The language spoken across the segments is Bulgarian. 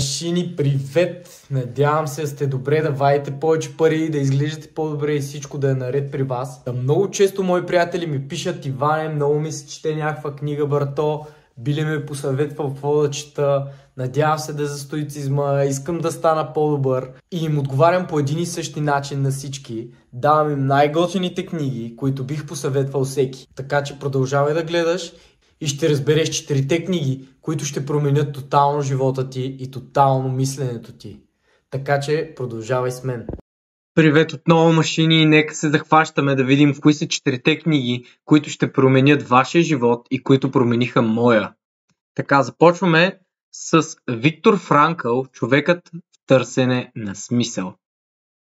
Машини, привет! Надявам се да сте добре, да вадите повече пари, да изглеждате по-добре и всичко да е наред при вас. Много често мои приятели ми пишат: Иване, много ми се чете някаква книга, брато, би ли ме посъветвал какво да чета, надявам се да е за стоицизма, искам да стана по-добър. И им отговарям по един и същи начин на всички. Давам им най-готините книги, които бих посъветвал всеки. Така че продължавай да гледаш и ще разбереш 4 книги, които ще променят тотално живота ти и тотално мисленето ти. Така че продължавай с мен. Привет отново, машини, и нека се захващаме да видим кои са 4 книги, които ще променят вашия живот и които промениха моя. Така, започваме с Виктор Франкъл, Човекът в търсене на смисъл.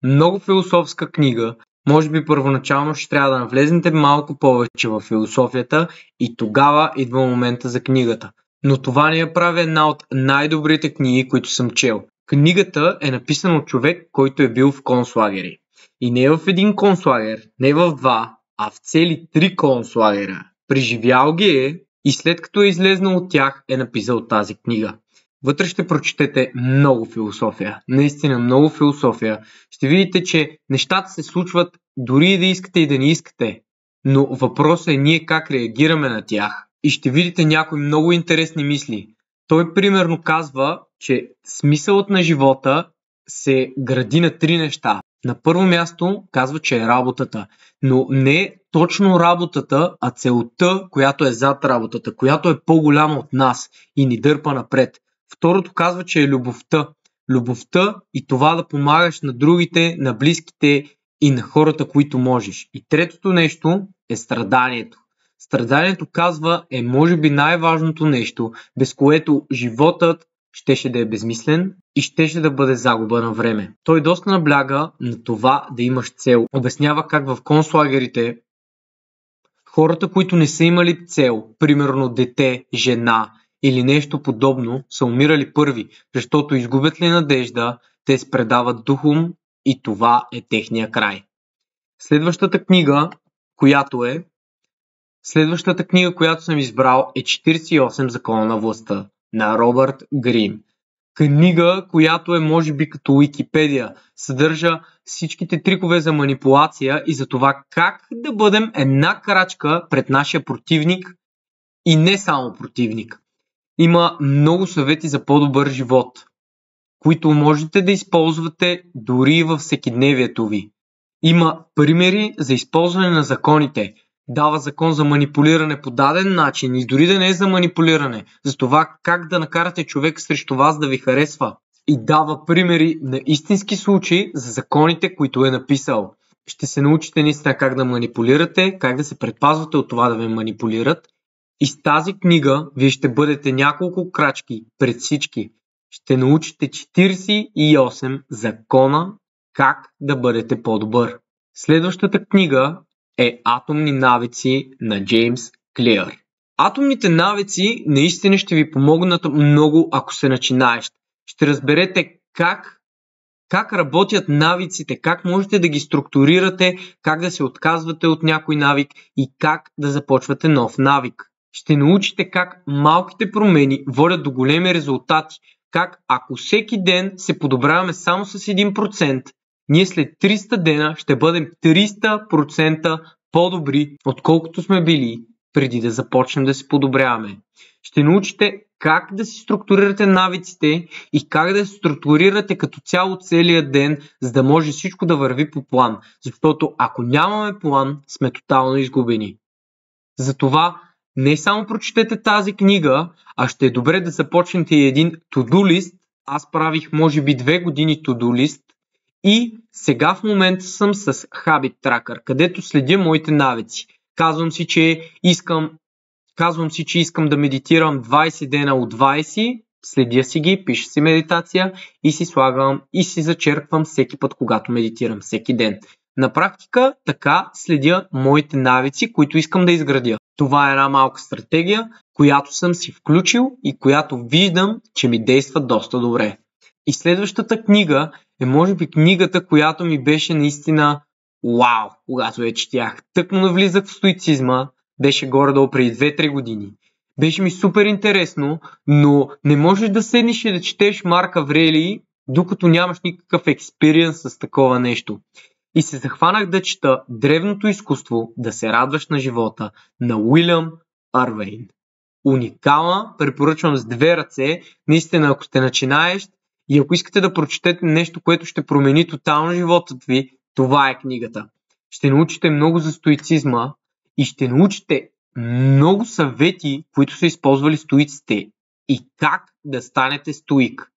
Много философска книга, може би първоначално ще трябва да навлезнете малко повече в философията и тогава идва момента за книгата. Но това не я прави една от най-добрите книги, които съм чел. Книгата е написана от човек, който е бил в концлагери. И не в един концлагер, не в два, а в цели 3 концлагера. Преживял ги е и след като е излезнал от тях е написал тази книга. Вътре ще прочетете много философия, наистина много философия. Ще видите, че нещата се случват дори и да искате и да не искате. Но въпросът е ние как реагираме на тях. И ще видите някои много интересни мисли. Той примерно казва, че смисълът на живота се гради на 3 неща. На първо място казва, че е работата. Но не точно работата, а целта, която е зад работата, която е по-голяма от нас и ни дърпа напред. Второто казва, че е любовта. Любовта и това да помагаш на другите, на близките и на хората, които можеш. И третото нещо е страданието. Страданието, казва, е може би най-важното нещо, без което животът щеше да е безмислен и щеше да бъде загуба на време. Той доста набляга на това да имаш цел. Обяснява как в концлагерите хората, които не са имали цел, примерно дете, жена или нещо подобно, са умирали първи, защото изгубят ли надежда, те се предават духом и това е техния край. Следващата книга, която съм избрал, е 48 закона на властта на Робърт Грин. Книга, която е може би като Уикипедия, съдържа всичките трикове за манипулация и за това как да бъдем една крачка пред нашия противник и не само противник. Има много съвети за по-добър живот, които можете да използвате дори във всекидневието ви. Има примери за използване на законите. Дава закон за манипулиране по даден начин и дори да не е за манипулиране, за това как да накарате човек срещу вас да ви харесва. И дава примери на истински случаи за законите, които е написал. Ще се научите наистина как да манипулирате, как да се предпазвате от това да ви манипулират. И с тази книга вие ще бъдете няколко крачки пред всички. Ще научите 48 закона как да бъдете по-добър. Следващата книга е Атомни навици на Джеймс Клиър. Атомните навици наистина ще ви помогнат много, ако се начинаещ. Ще разберете как работят навиците, как можете да ги структурирате, как да се отказвате от някой навик и как да започвате нов навик. Ще научите как малките промени водят до големи резултати, как ако всеки ден се подобряваме само с 1%, ние след 300 дена ще бъдем 300% по-добри, отколкото сме били преди да започнем да се подобряваме. Ще научите как да си структурирате навиците и как да се структурирате като цяло целия ден, за да може всичко да върви по план. Защото ако нямаме план, сме тотално изгубени. Затова не само прочетете тази книга, а ще е добре да започнете и един to-do list. Аз правих може би 2 години to-do list и сега в момента съм с Habit Tracker, където следя моите навици. Казвам си, че искам да медитирам 20 дена от 20, следя си ги, пиша си медитация и си слагам и си зачерквам всеки път, когато медитирам, всеки ден. На практика така следя моите навици, които искам да изградя. Това е една малка стратегия, която съм си включил и която виждам, че ми действа доста добре. И следващата книга е може би книгата, която ми беше наистина вау, когато я четях. Тъкмо навлизах в стоицизма, беше горе-долу преди 2-3 години. Беше ми супер интересно, но не можеш да седнеш и да четеш Марк Аврелий, докато нямаш никакъв експириенс с такова нещо. И се захванах да чета Древното изкуство да се радваш на живота на Уилям Арвейн. Уникална, препоръчвам с 2 ръце, наистина ако сте начинаещ и ако искате да прочетете нещо, което ще промени тотално живота ви, това е книгата. Ще научите много за стоицизма и ще научите много съвети, които са използвали стоиците и как да станете стоик.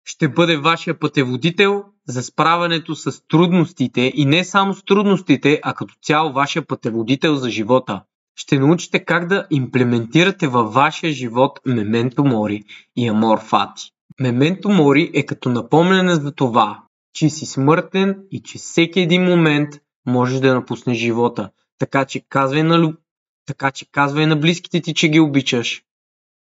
Ще бъде вашия пътеводител за справянето с трудностите и не само с трудностите, а като цяло вашия пътеводител за живота. Ще научите как да имплементирате във вашия живот Мементо Мори и Амор Фати. Мементо Мори е като напомняне за това, че си смъртен и че всеки един момент можеш да напуснеш живота. Така че казвай на близките ти, че ги обичаш.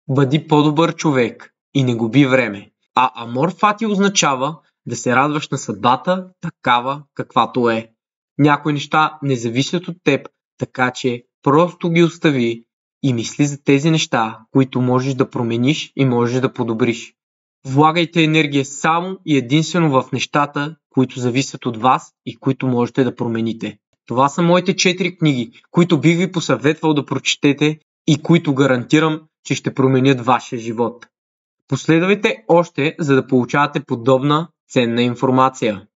Бъди по-добър човек и не губи време. А Амор Фати означава да се радваш на съдбата такава каквато е. Някои неща не зависят от теб, така че просто ги остави и мисли за тези неща, които можеш да промениш и можеш да подобриш. Влагайте енергия само и единствено в нещата, които зависят от вас и които можете да промените. Това са моите 4 книги, които бих ви посъветвал да прочетете и които гарантирам, че ще променят вашия живот. Последвайте още, за да получавате подобна ценна информация.